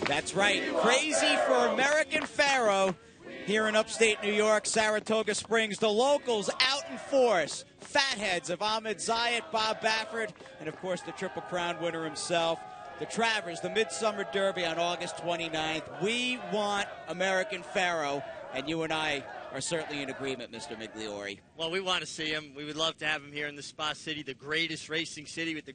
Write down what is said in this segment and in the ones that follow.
That's right. Crazy for American Pharoah here in upstate New York, Saratoga Springs. The locals out in force. Fatheads of Ahmed Zayat, Bob Baffert, and of course the Triple Crown winner himself. The Travers, the Midsummer Derby on August 29th. We want American Pharoah, and you and I are certainly in agreement, Mr. Migliore. Well, we want to see him. We would love to have him here in the Spa City, the greatest racing city with the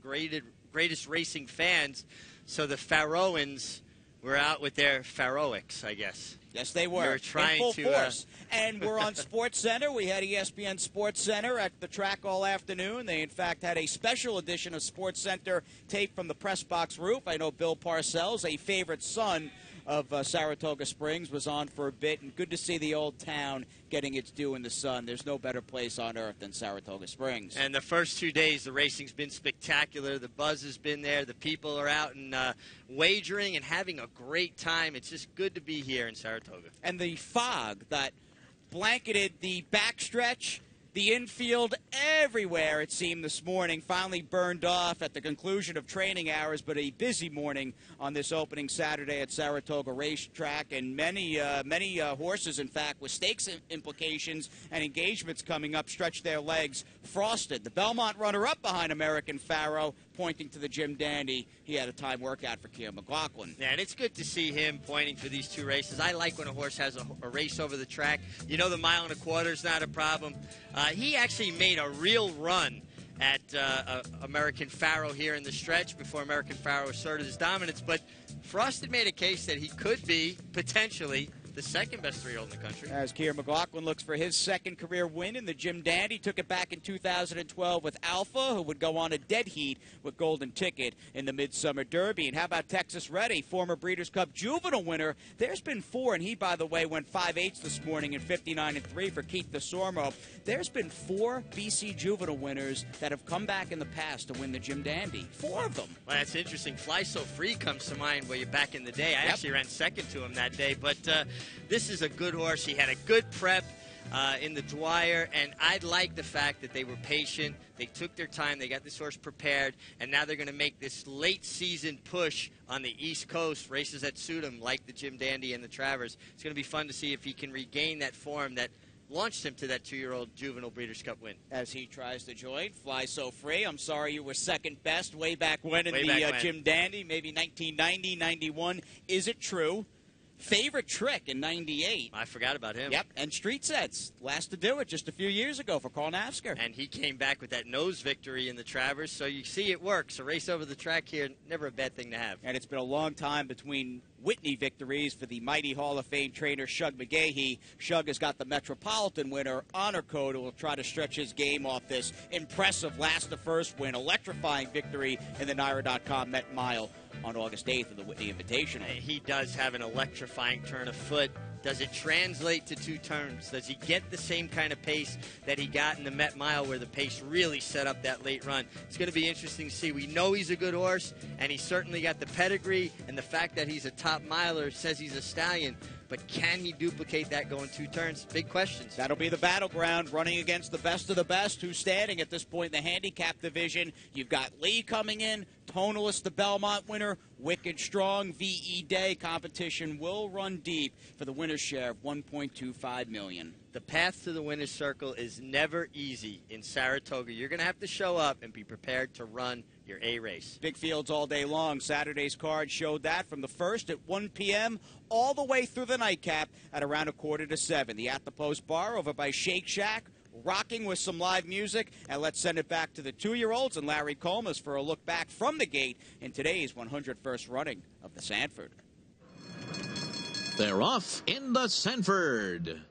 greatest racing fans. So the Pharoahans were out with their Pharoics, I guess. Yes, they were. They're trying in full to, force. And we're on Sports Center. We had ESPN Sports Center at the track all afternoon. They, in fact, had a special edition of Sports Center taped from the press box roof. I know Bill Parcells, a favorite son of Saratoga Springs, was on for a bit. And good to see the old town getting its due in the sun. There's no better place on earth than Saratoga Springs. And the first 2 days, the racing's been spectacular. The buzz has been there. The people are out and wagering and having a great time. It's just good to be here in Saratoga. And the fog that blanketed the backstretch, the infield, everywhere, it seemed, this morning, finally burned off at the conclusion of training hours, but a busy morning on this opening Saturday at Saratoga Racetrack, and many horses, in fact, with stakes implications and engagements coming up, stretched their legs frosted. The Belmont runner-up behind American Pharoah, pointing to the Jim Dandy. He had a time workout for Keir McLaughlin. Yeah, and it's good to see him pointing for these two races. I like when a horse has a race over the track. You know, the 1.25 miles is not a problem. He actually made a real run at American Pharoah here in the stretch before American Pharoah asserted his dominance. But Frost had made a case that he could be, potentially, the second best 3-year-old in the country. As Keir McLaughlin looks for his second career win in the Jim Dandy. Took it back in 2012 with Alpha, who would go on a dead heat with Golden Ticket in the Midsummer Derby. And how about Texas Reddy, former Breeders' Cup Juvenile winner? There's been 4, and he, by the way, went 5/8 this morning in 59-3 for Keith DeSormo. There's been 4 BC Juvenile winners that have come back in the past to win the Jim Dandy. 4 of them. Well, that's interesting. Fly So Free comes to mind way back in the day. I actually ran second to him that day, but this is a good horse. He had a good prep in the Dwyer, and I like the fact that they were patient. They took their time. They got this horse prepared, and now they're going to make this late-season push on the East Coast, races that suit him, like the Jim Dandy and the Travers. It's going to be fun to see if he can regain that form that launched him to that 2-year-old Juvenile Breeders' Cup win. As he tries to join Fly So Free. I'm sorry you were second best way back when in the Jim Dandy, maybe 1990, 91. Is it true? Favorite trick in 98. I forgot about him. Yep, and Street Sets. Last to do it just a few years ago for Carl Nafsker. And he came back with that nose victory in the Travers, so you see it works. A race over the track here, never a bad thing to have. And it's been a long time between Whitney victories for the mighty Hall of Fame trainer Shug McGahee. Shug has got the Metropolitan winner, Honor Code, who will try to stretch his game off this impressive last-to-first win, electrifying victory in the NYRA.com Met Mile on August 8th of the Whitney Invitational. He does have an electrifying turn of foot. Does it translate to 2 turns? Does he get the same kind of pace that he got in the Met Mile, where the pace really set up that late run? It's going to be interesting to see. We know he's a good horse, and he's certainly got the pedigree, and the fact that he's a top miler says he's a stallion. But can he duplicate that going 2 turns? Big questions. That'll be the battleground, running against the best of the best. Who's standing at this point in the handicap division? You've got Lee coming in, Tonalist, the Belmont winner, Wicked Strong, V.E. Day. Competition will run deep for the winner's share of $1.25 million. The path to the winner's circle is never easy in Saratoga. You're going to have to show up and be prepared to run your A race. Big fields all day long. Saturday's card showed that from the first at 1 p.m. all the way through the nightcap at around 6:45. The At the Post Bar over by Shake Shack, rocking with some live music. And let's send it back to the 2-year-olds and Larry Comas for a look back from the gate in today's 101st running of the Sanford. They're off in the Sanford.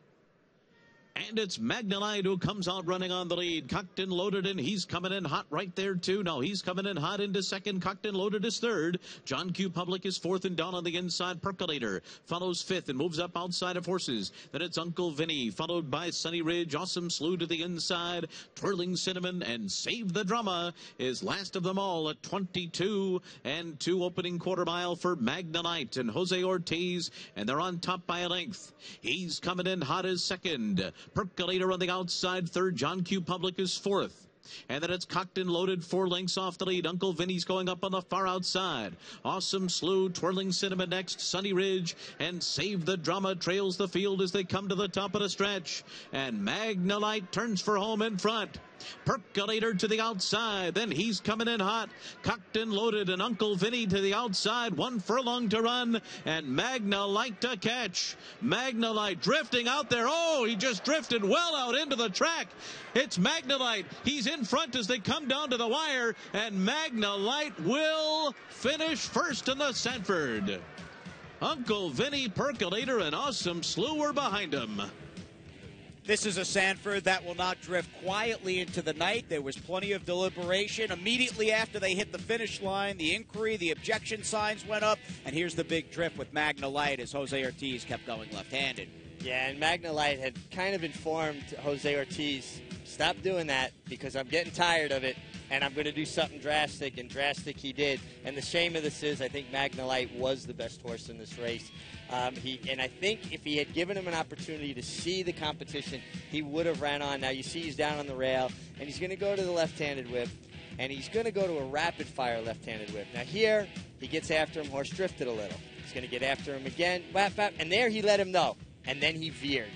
And it's Magnolite who comes out running on the lead. Cocked and loaded, and he's coming in hot right there, too. No, he's coming in hot into second. Cocked and loaded is third. John Q. Public is fourth, and down on the inside, Percolator follows fifth and moves up outside of horses. Then it's Uncle Vinny, followed by Sunny Ridge. Awesome Slew to the inside. Twirling Cinnamon and Save the Drama is last of them all at 22 and 2 opening quarter mile for Magnolite and Jose Ortiz, and they're on top by a length. He's coming in hot as second. Percolator on the outside, third. John Q. Public is fourth. And then it's cocked and loaded, 4 lengths off the lead. Uncle Vinny's going up on the far outside. Awesome Slew, Twirling Cinnamon next, Sunny Ridge, and Save the Drama trails the field as they come to the top of the stretch. And Magnalite turns for home in front. Percolator to the outside, then he's coming in hot. Cocked and loaded, and Uncle Vinny to the outside, 1 furlong to run, and Magnalite to catch. Magnalite drifting out there. Oh, he just drifted well out into the track. It's Magnalite. He's in front as they come down to the wire, and Magnalite will finish first in the Sanford. Uncle Vinny, Percolator, and Awesome Slew were behind him. This is a Sanford that will not drift quietly into the night. There was plenty of deliberation. Immediately after they hit the finish line, the inquiry, the objection signs went up, and here's the big drift with Magnalite as Jose Ortiz kept going left-handed. Yeah, and Magnalite had kind of informed Jose Ortiz, stop doing that because I'm getting tired of it, and I'm going to do something drastic, and drastic he did. And the shame of this is I think Magnalite was the best horse in this race. And I think if he had given him an opportunity to see the competition, he would have ran on. Now you see he's down on the rail, and he's going to go to the left-handed whip, and he's going to go to a rapid-fire left-handed whip. Now here, he gets after him, horse drifted a little. He's going to get after him again, whap, whap, and there he let him know, and then he veered.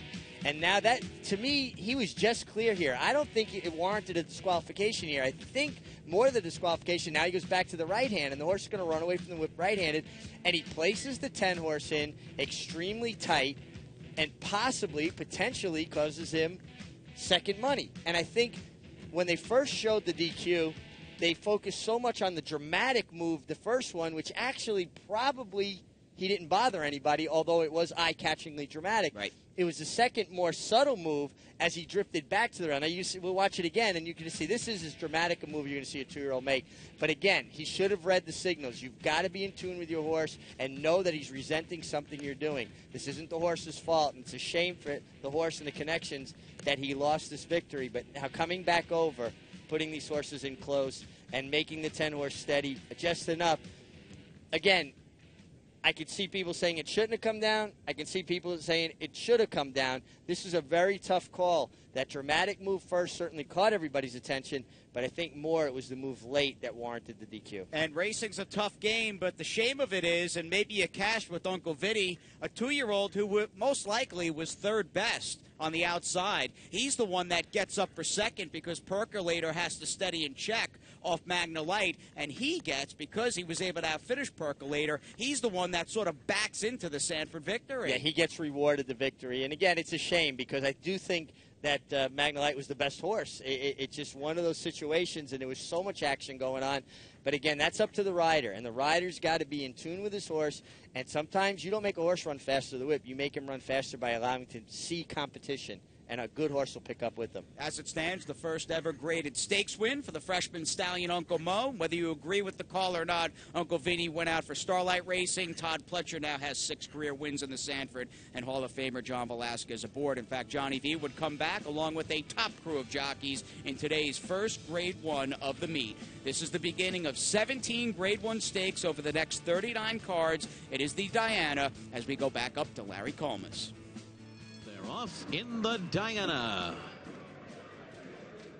And now that, to me, he was just clear here. I don't think it warranted a disqualification here. I think more the disqualification, now he goes back to the right hand, and the horse is going to run away from the whip right-handed, and he places the 10 horse in extremely tight and possibly, potentially causes him second money. And I think when they first showed the DQ, they focused so much on the dramatic move, the first one, which actually probably he didn't bother anybody, although it was eye-catchingly dramatic. Right. It was the second more subtle move as he drifted back to the round. Now, we'll watch it again, and you can see this is as dramatic a move you're going to see a 2-year-old make. But again, he should have read the signals. You've got to be in tune with your horse and know that he's resenting something you're doing. This isn't the horse's fault, and it's a shame for the horse and the connections that he lost this victory. But now coming back over, putting these horses in close, and making the 10-horse steady just enough. Again, I could see people saying it shouldn't have come down. I can see people saying it should have come down. This is a very tough call. That dramatic move first certainly caught everybody's attention, but I think more it was the move late that warranted the DQ. And racing's a tough game, but the shame of it is, and maybe a cash with Uncle Vinny, a 2-year-old who most likely was third best on the outside. He's the one that gets up for second because Percolator has to steady and check off Magnalite, and he gets, because he was able to outfinish Percolator, he's the one that sort of backs into the Sanford victory. Yeah, he gets rewarded the victory. And again, it's a shame because I do think that Magnalite was the best horse. It's just one of those situations, and there was so much action going on. But again, that's up to the rider, and the rider's got to be in tune with his horse. And sometimes you don't make a horse run faster the whip. You make him run faster by allowing him to see competition, and a good horse will pick up with them. As it stands, the first ever graded stakes win for the freshman stallion Uncle Mo. Whether you agree with the call or not, Uncle Vinny went out for Starlight Racing. Todd Pletcher now has 6 career wins in the Sanford, and Hall of Famer John Velasquez aboard. In fact, Johnny V would come back along with a top crew of jockeys in today's first Grade 1 of the meet. This is the beginning of 17 Grade 1 stakes over the next 39 cards. It is the Diana as we go back up to Larry Colmus. Off in the Diana.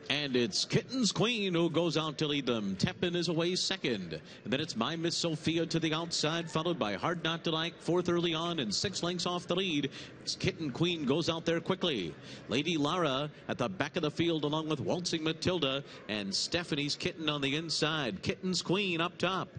And it's Kitten's Queen who goes out to lead them. Tepin is away second. And then it's My Miss Sophia to the outside, followed by Hard Not to Like, fourth early on and 6 lengths off the lead. It's Kitten Queen goes out there quickly. Lady Lara at the back of the field along with Waltzing Matilda and Stephanie's Kitten on the inside. Kitten's Queen up top.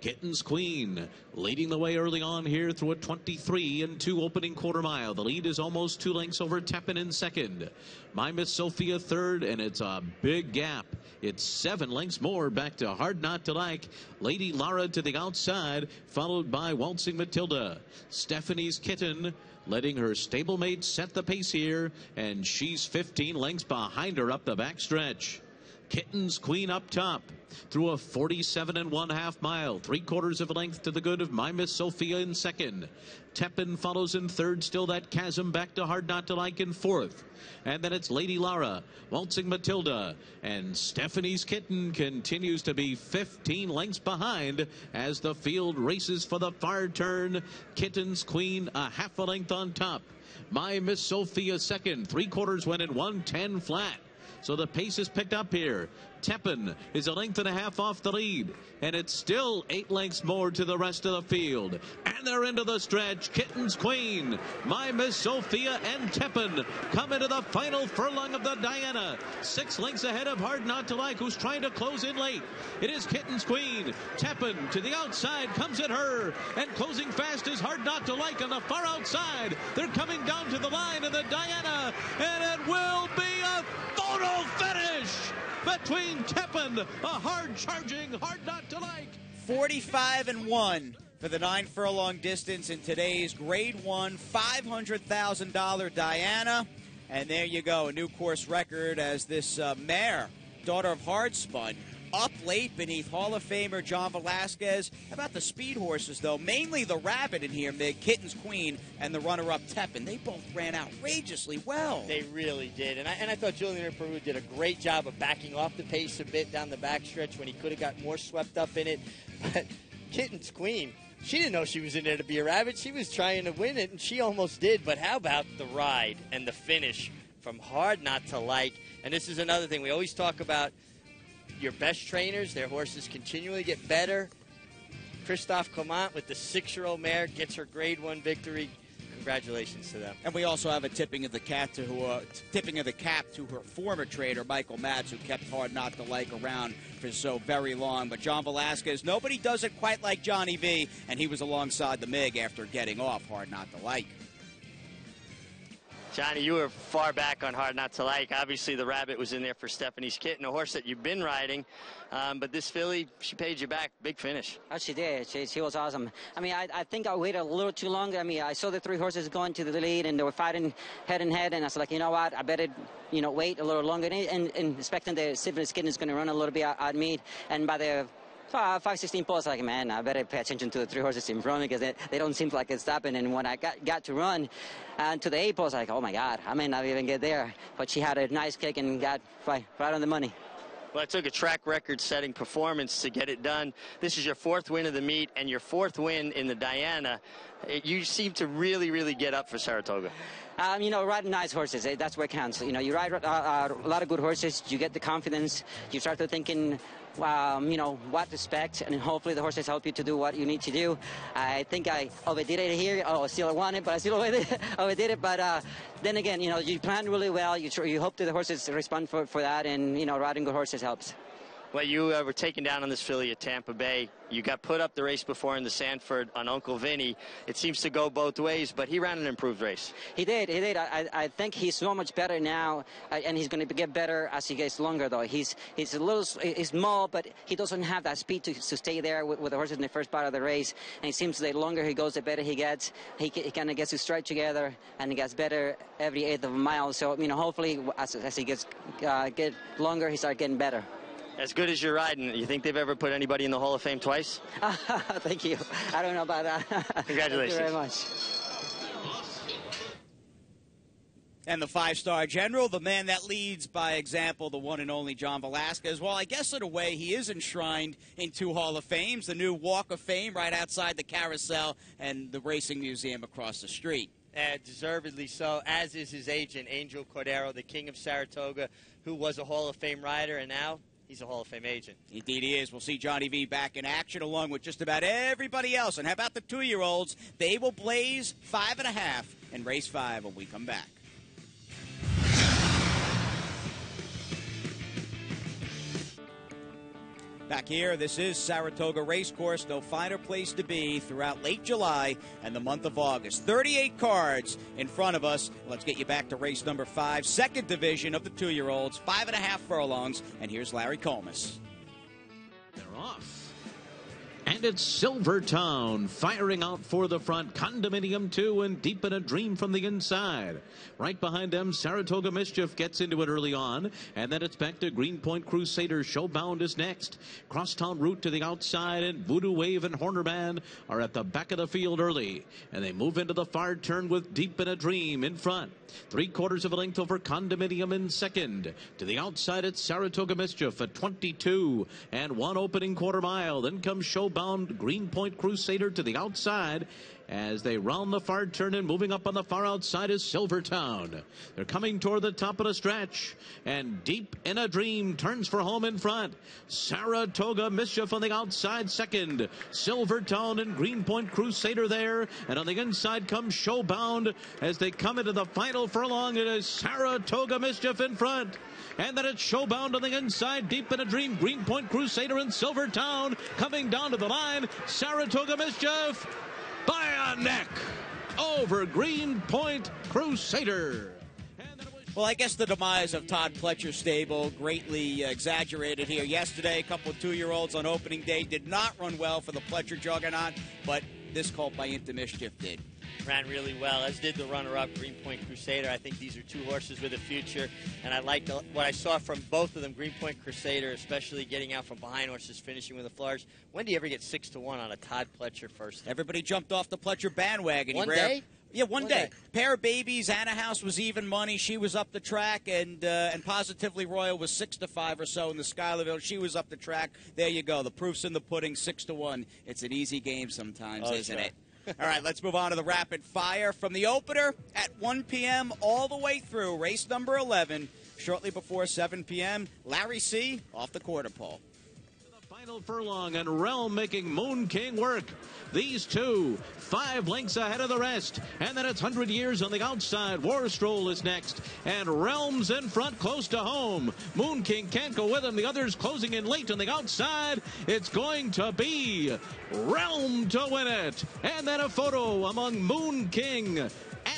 Kitten's Queen leading the way early on here through a 23 and 2 opening quarter mile. The lead is almost 2 lengths over Tepin in second. My Miss Sophia third, and it's a big gap. It's 7 lengths more back to Hard Not to Like. Lady Lara to the outside, followed by Waltzing Matilda. Stephanie's Kitten letting her stablemate set the pace here, and she's 15 lengths behind her up the backstretch. Kitten's Queen up top through a 47 1/2 mile, 3/4 of a length to the good of My Miss Sophia in second. Tepin follows in third, still that chasm back to Hard Not to Like in fourth. And then it's Lady Lara, Waltzing Matilda, and Stephanie's Kitten continues to be 15 lengths behind as the field races for the far turn. Kitten's Queen a half a length on top. My Miss Sophia second, 3/4 went in 110 flat. So the pace is picked up here. Tepin is a length and a half off the lead, and it's still 8 lengths more to the rest of the field. And they're into the stretch. Kitten's Queen, My Miss Sophia, and Tepin come into the final furlong of the Diana. 6 lengths ahead of Hard Not to Like, who's trying to close in late. It is Kitten's Queen. Tepin to the outside, comes at her, and closing fast is Hard Not to Like on the far outside. They're coming down to the line of the Diana, and it will be a photo finish between Tepin, a hard-charging, Hard Not to Like. 45-1 for the 9 furlong distance in today's Grade 1 $500,000 Diana. And there you go, a new course record as this mare, daughter of Hardspun, up late beneath Hall of Famer John Velasquez. How about the speed horses, though? Mainly the Rabbit in here, Mig, Kitten's Queen, and the runner-up Tepin. They both ran outrageously well. They really did. And I thought Julian Peru did a great job of backing off the pace a bit down the backstretch when he could have got more swept up in it. But Kitten's Queen, she didn't know she was in there to be a rabbit. She was trying to win it, and she almost did. But how about the ride and the finish from Hard Not to Like? And this is another thing. We always talk about your best trainers, their horses continually get better. Christophe Clement with the 6-year-old mare gets her Grade 1 victory. Congratulations to them. And we also have a tipping of the cap to her former trainer, Michael Matz, who kept Hard Not to Like around for so very long. But John Velasquez, nobody does it quite like Johnny V, and he was alongside the MiG after getting off Hard Not to Like. Johnny, you were far back on Hard Not to Like. Obviously, the Rabbit was in there for Stephanie's Kitten, a horse that you've been riding. But this filly, she paid you back. Big finish. Oh, she did. She was awesome. I mean, I think I waited a little too long. I mean, I saw the 3 horses going to the lead, and they were fighting head and head. And I was like, you know what? I better, wait a little longer. And expecting the Stephanie's Kitten is going to run a little bit out me. And by the 5:16 post, like, man, I better pay attention to the 3 horses in front because they don't seem like it's stopping. And when I got to run to the 8 post, like, oh my God, I may not even get there. But she had a nice kick and got right on the money. Well, it took a track record-setting performance to get it done. This is your 4th win of the meet and your 4th win in the Diana. You seem to really, really get up for Saratoga. Riding nice horses, that's what counts. You ride a lot of good horses, you get the confidence, you start to thinking, what to expect, and hopefully the horses help you to do what you need to do. I think I overdid it here. I still won it, but I still overdid it. But then again, you plan really well. You hope that the horses respond for that, and, riding good horses helps. Well, you were taken down on this filly at Tampa Bay. You got put up the race before in the Sanford on Uncle Vinny. It seems to go both ways, but he ran an improved race. He did. I think he's so much better now, and he's going to get better as he gets longer, though. He's small, but he doesn't have that speed to stay there with the horses in the first part of the race. And it seems the longer he goes, the better he gets. He kind of gets to strike together, and he gets better every 1/8 of a mile. So, hopefully, as he gets get longer, he starts getting better. As good as you're riding, you think they've ever put anybody in the Hall of Fame twice? Thank you. I don't know about that. Congratulations. Thank you very much. And the 5-star general, the man that leads by example, the one and only John Velasquez. Well, I guess in a way he is enshrined in 2 Hall of Fames, the new Walk of Fame right outside the Carousel and the Racing Museum across the street. Deservedly so, as is his agent, Angel Cordero, the king of Saratoga, who was a Hall of Fame rider, and now he's a Hall of Fame agent. Indeed he is. We'll see Johnny V back in action along with just about everybody else. And how about the 2-year-olds? They will blaze 5.5 in race 5 when we come back. Back here, this is Saratoga Race Course. No finer place to be throughout late July and the month of August. 38 cards in front of us. Let's get you back to race number 5, 2nd division of the 2-year-olds, 5.5 furlongs. And here's Larry Colmus. They're off. And it's Silvertown firing out for the front. Condominium 2 and Deep in a Dream from the inside. Right behind them, Saratoga Mischief gets into it early on. And then it's back to Greenpoint Crusader. Showbound is next. Crosstown Route to the outside. And Voodoo Wave and Hornerman are at the back of the field early. And they move into the far turn with Deep in a Dream in front. 3/4 of a length over Condominium in second. To the outside, it's Saratoga Mischief at 22 and 1 opening quarter mile. Then comes Showbound, Greenpoint Crusader to the outside. As they round the far turn and moving up on the far outside is Silvertown. They're coming toward the top of the stretch. And Deep in a Dream turns for home in front. Saratoga Mischief on the outside second. Silvertown and Greenpoint Crusader there. And on the inside comes Showbound. As they come into the final furlong, it is Saratoga Mischief in front. And then it's Showbound on the inside. Deep in a Dream, Greenpoint Crusader and Silvertown coming down to the line. Saratoga Mischief by a neck over Greenpoint Crusader. Well, I guess the demise of Todd Pletcher's stable greatly exaggerated here. Yesterday, a couple of 2-year-olds on opening day did not run well for the Pletcher juggernaut, but this colt by Into Mischief did. Ran really well, as did the runner-up, Greenpoint Crusader. I think these are two horses with a future, and I liked what I saw from both of them. Greenpoint Crusader, especially getting out from behind horses, finishing with a flourish. When do you ever get 6-1 on a Todd Pletcher first? Everybody jumped off the Pletcher bandwagon. One day? Yeah, one day. Pair of babies. Anna House was even money. She was up the track, and Positively Royal was 6-5 or so in the Schuylerville. She was up the track. There you go. The proof's in the pudding. 6-1. It's an easy game sometimes, isn't it? All right, let's move on to the rapid fire from the opener at 1 p.m. all the way through race number 11. Shortly before 7 p.m., Larry C. off the quarter pole. Final furlong and Realm making Moon King work. These two, 5 lengths ahead of the rest. And then it's 100 Years on the outside. War Stroll is next. And Realm's in front close to home. Moon King can't go with him. The others closing in late on the outside. It's going to be Realm to win it. And then a photo among Moon King.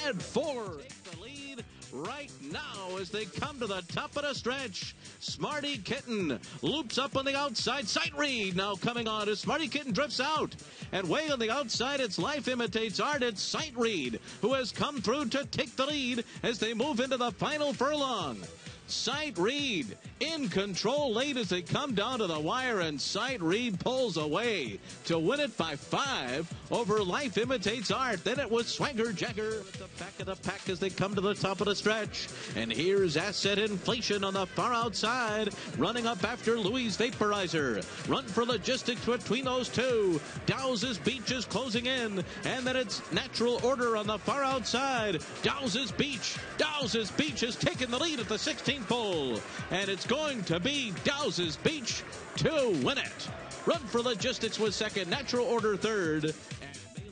Add 4. The lead right now as they come to the top of the stretch. Smarty Kitten loops up on the outside. Sight Reed now coming on as Smarty Kitten drifts out. And way on the outside, it's Life Imitates Art. It's Sight Reed who has come through to take the lead as they move into the final furlong. Sight Reed in control late as they come down to the wire, and Sight Reed pulls away to win it by 5 over Life Imitates Art. Then it was Swagger Jagger at the back of the pack as they come to the top of the stretch. And here's Asset Inflation on the far outside, running up after Louis Vaporizer. Run for Logistics between those two. Dow's Beach is closing in, and then it's Natural Order on the far outside. Dow's Beach is taking the lead at the 16th pole, and it's going to be Dow's Beach to win it. Run for Logistics was second, Natural Order third, and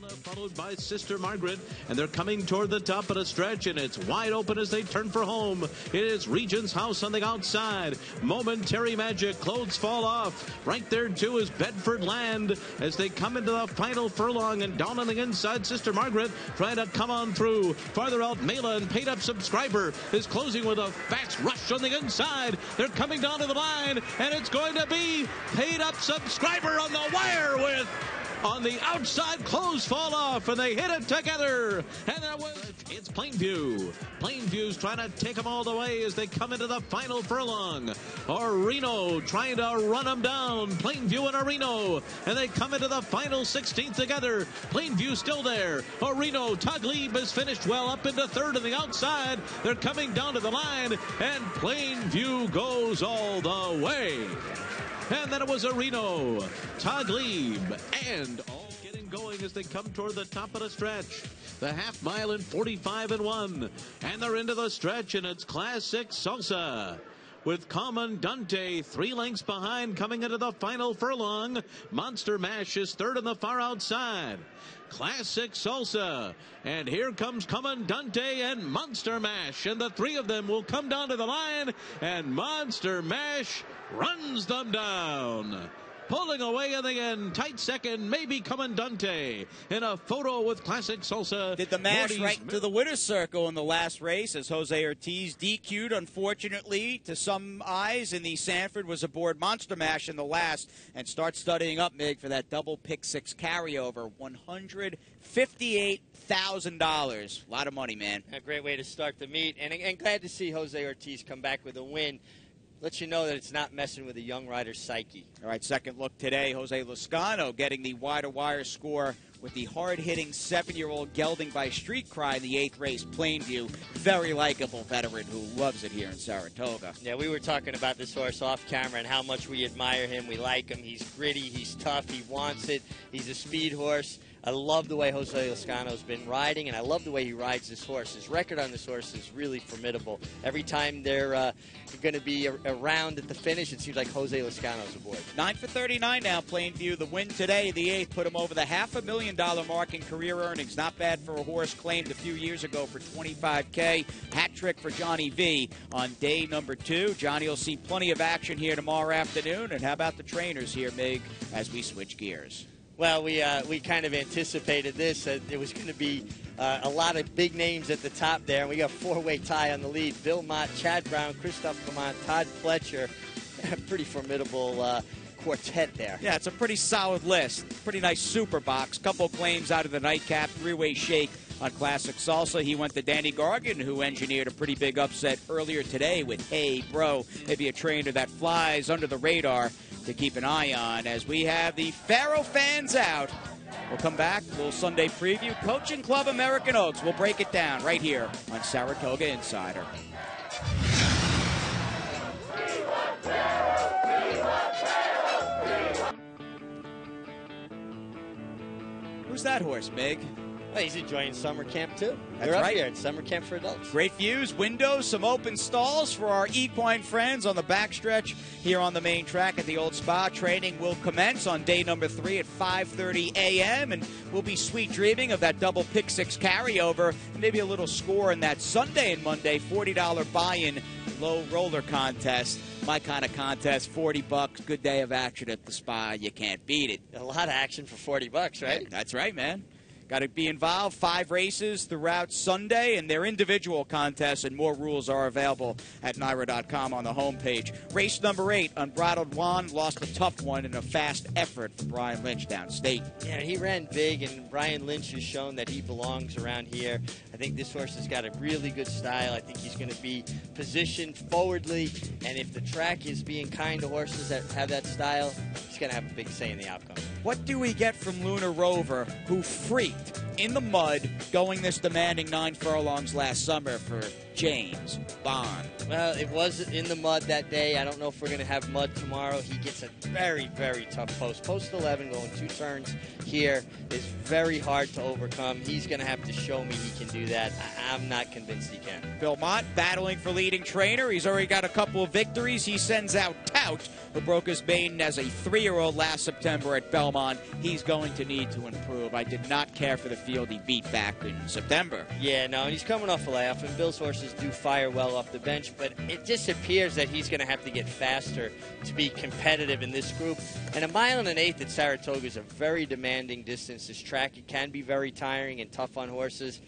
Mela followed by Sister Margaret, and they're coming toward the top of the stretch, and it's wide open as they turn for home. It is Regent's House on the outside. Momentary Magic, clothes fall off. Right there too is Bedford Land as they come into the final furlong, and down on the inside, Sister Margaret trying to come on through. Farther out, Mela and Paid Up Subscriber is closing with a fast rush on the inside. They're coming down to the line, and it's going to be Paid Up Subscriber on the wire with on the outside, clothes fall off, and they hit it together. And it's Plainview. Plainview's trying to take them all the way as they come into the final furlong. Reno trying to run them down. Plainview and Reno, and they come into the final 16th together. Plainview still there. Reno, Taglib has finished well up into third on the outside. They're coming down to the line, and Plainview goes all the way. And then it was Reno, Taglib, and all getting going as they come toward the top of the stretch. The half mile in 45-1. And they're into the stretch, and it's Classic Salsa with Comandante 3 lengths behind coming into the final furlong. Monster Mash is third on the far outside. Classic Salsa, and here comes Comandante and Monster Mash, and the 3 of them will come down to the line, and Monster Mash runs them down. Pulling away in the end, tight second, maybe Comandante in a photo with Classic Salsa. Did the mash right into the winner's circle in the last race as Jose Ortiz DQ'd, unfortunately, to some eyes, in the Sanford, was aboard Monster Mash in the last, and start studying up, Mig, for that double pick 6 carryover, $158,000. A lot of money, man. A great way to start the meet, and glad to see Jose Ortiz come back with a win. Lets you know that it's not messing with a young rider's psyche. All right, second look today, Jose Loscano getting the wider wire score with the hard-hitting 7-year-old gelding by Street Cry in the 8th race, Plainview. Very likable veteran who loves it here in Saratoga. Yeah, we were talking about this horse off camera and how much we admire him. We like him. He's gritty. He's tough. He wants it. He's a speed horse. I love the way Jose Lezcano's been riding, and I love the way he rides this horse. His record on this horse is really formidable. Every time they're going to be around at the finish, it seems like Jose Lezcano's aboard. 9 for 39 now, Plainview. The win today, the 8th, put him over the $500,000 mark in career earnings. Not bad for a horse claimed a few years ago for $25K. Hat trick for Johnny V on day number 2. Johnny will see plenty of action here tomorrow afternoon. And how about the trainers here, Mig, as we switch gears? Well, we kind of anticipated this. It was going to be a lot of big names at the top there. And we got a 4-way tie on the lead. Bill Mott, Chad Brown, Christophe Clement, Todd Fletcher. A pretty formidable quartet there. Yeah, it's a pretty solid list. Pretty nice super box. Couple claims out of the nightcap. 3-way shake on Classic Salsa. He went to Danny Gargan, who engineered a pretty big upset earlier today with Hey Bro. Maybe a trainer that flies under the radar to keep an eye on as we have the Faro fans out. We'll come back, a little Sunday preview. Coaching Club American Oaks. We'll break it down right here on Saratoga Insider. Who's that horse, Mig? Well, he's enjoying summer camp, too. That's They're right. up here at summer camp for adults. Great views, windows, some open stalls for our equine friends on the backstretch here on the main track at the Old Spa. Training will commence on day number 3 at 5:30 a.m. and we'll be sweet dreaming of that double pick 6 carryover and maybe a little score in that Sunday and Monday $40 buy-in low roller contest. My kind of contest, $40, good day of action at the Spa. You can't beat it. A lot of action for $40, right? Yeah, that's right, man. Got to be involved. 5 races throughout Sunday, and their individual contests and more rules are available at NYRA.com on the homepage. Race number 8, Unbridled Juan, lost a tough one in a fast effort for Brian Lynch downstate. Yeah, he ran big, and Brian Lynch has shown that he belongs around here. I think this horse has got a really good style. I think he's going to be positioned forwardly, and if the track is being kind to horses that have that style, he's going to have a big say in the outcome. What do we get from Luna Rover, who freaked in the mud going this demanding 9 furlongs last summer for James Bond? Well, it was in the mud that day. I don't know if we're going to have mud tomorrow. He gets a very, very tough post. Post 11 going 2 turns here is very hard to overcome. He's going to have to show me he can do that. I'm not convinced he can. Bill Mott battling for leading trainer. He's already got a couple of victories. He sends out Tout, who broke his maiden as a 3-year-old last September at Belmont. He's going to need to improve. I did not care for the field he beat back in September. Yeah, no, and he's coming off a layoff, and Bill's horses do fire well off the bench, but it just appears that he's going to have to get faster to be competitive in this group. And 1 1/8 miles at Saratoga is a very demanding distance. This track, it can be very tiring and tough on horses.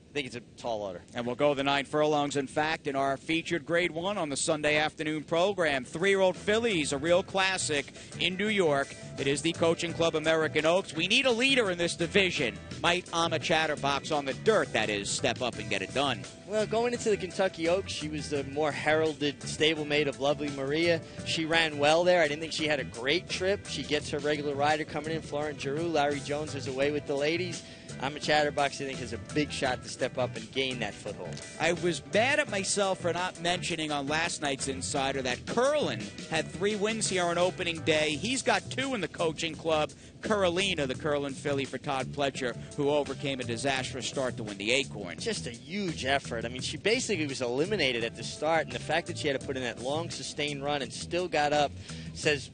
I think it's a tall order. And we'll go the 9 furlongs, in fact, in our featured Grade 1 on the Sunday afternoon program. 3-year-old fillies, a real classic in New York. It is the Coaching Club American Oaks. We need a leader in this division. Might Ama Chatterbox on the dirt, that is, step up and get it done? Well, going into the Kentucky Oaks, she was the more heralded stablemate of Lovely Maria. She ran well there. I didn't think she had a great trip. She gets her regular rider coming in, Florent Giroux. Larry Jones is away with the ladies. I'm a Chatterbox, I think, has a big shot to step up and gain that foothold. I was mad at myself for not mentioning on last night's Insider that Curlin had 3 wins here on opening day. He's got 2 in the Coaching Club. Carolina, the Curlin filly for Todd Fletcher, who overcame a disastrous start to win the Acorn. Just a huge effort. I mean, she basically was eliminated at the start, and the fact that she had to put in that long, sustained run and still got up says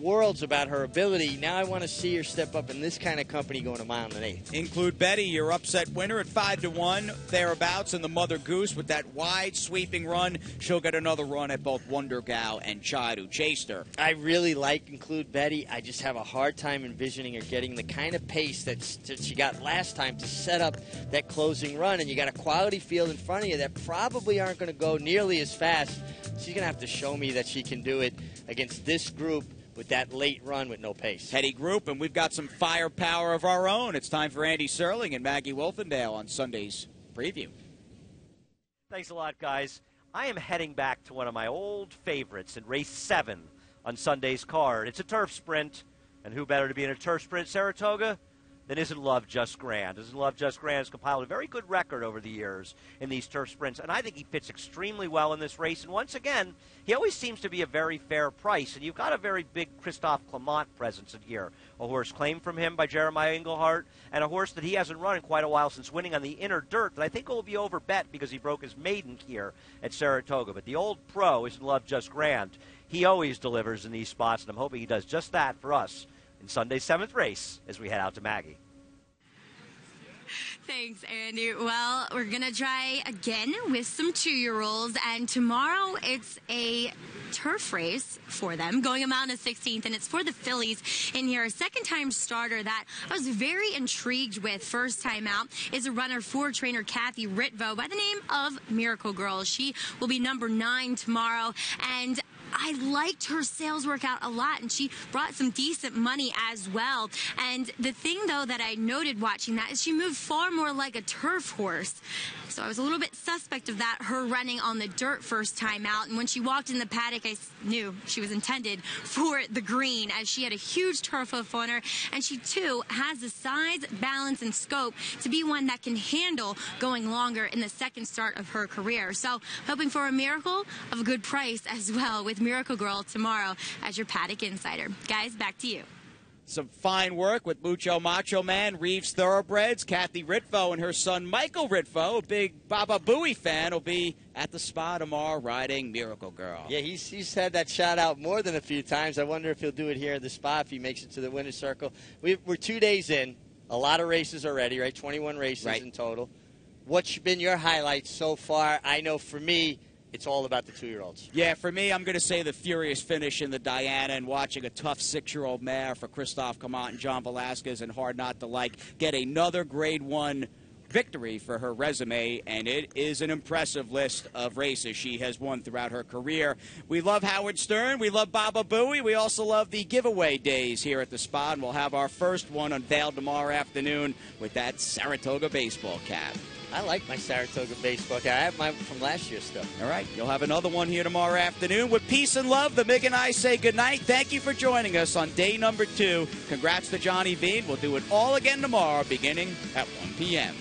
worlds about her ability. Now I want to see her step up in this kind of company going 1 1/8 miles. Include Betty, your upset winner at 5-1, thereabouts, and the Mother Goose with that wide sweeping run. She'll get another run at both Wonder Gal and Chide, who chased her. I really like Include Betty. I just have a hard time envisioning her getting the kind of pace that she got last time to set up that closing run. And you got a quality field in front of you that probably aren't going to go nearly as fast. She's going to have to show me that she can do it against this group with that late run with no pace. Heady group, and we've got some firepower of our own. It's time for Andy Serling and Maggie Wolfendale on Sunday's preview. Thanks a lot, guys. I am heading back to one of my old favorites in race 7 on Sunday's card. It's a turf sprint, and who better to be in a turf sprint, Saratoga, then Isn't Love Just Grand? Isn't Love Just Grand has compiled a very good record over the years in these turf sprints, and I think he fits extremely well in this race. And once again, he always seems to be a very fair price. And you've got a very big Christophe Clement presence in here. A horse claimed from him by Jeremiah Englehart, and a horse that he hasn't run in quite a while since winning on the inner dirt that I think will be overbet because he broke his maiden here at Saratoga. But the old pro, Isn't Love Just Grand, he always delivers in these spots, and I'm hoping he does just that for us in Sunday's 7th race as we head out to Maggie. Thanks, Andy. Well, we're going to try again with some 2-year-olds, and tomorrow it's a turf race for them, going a mile and a 16th, and it's for the fillies in here. A second-time starter that I was very intrigued with first time out is a runner for trainer Kathy Ritvo by the name of Miracle Girl. She will be number 9 tomorrow, and I liked her sales workout a lot, and she brought some decent money as well. And the thing, though, that I noted watching that is she moved far more like a turf horse. So I was a little bit suspect of that, her running on the dirt first time out. And when she walked in the paddock, I knew she was intended for the green, as she had a huge turf hoof on her. And she, too, has the size, balance, and scope to be one that can handle going longer in the second start of her career. So hoping for a miracle of a good price as well with Miracle Girl tomorrow as your paddock insider. Guys, back to you. Some fine work with Mucho Macho Man, Reeves Thoroughbreds. Kathy Ritvo and her son Michael Ritvo, a big Baba Booey fan, will be at the spa tomorrow riding Miracle Girl. Yeah, he's had that shout out more than a few times. I wonder if he'll do it here at the spa if he makes it to the winner's circle. We're 2 days in, a lot of races already, right? 21 races in total. What's been your highlights so far? I know for me, it's all about the 2-year-olds. Yeah, for me, I'm going to say the furious finish in the Diana and watching a tough 6-year-old mare for Christophe Clement and John Velasquez and Hard Not to Like get another Grade 1 victory for her resume, and it is an impressive list of races she has won throughout her career. We love Howard Stern. We love Baba Booey. We also love the giveaway days here at the spa, and we'll have our first one unveiled tomorrow afternoon with that Saratoga baseball cap. I like my Saratoga baseball cap. I have mine from last year still. All right, you'll have another one here tomorrow afternoon. With peace and love, the Mig and I say goodnight. Thank you for joining us on day number 2. Congrats to Johnny Veen. We'll do it all again tomorrow beginning at 1 p.m.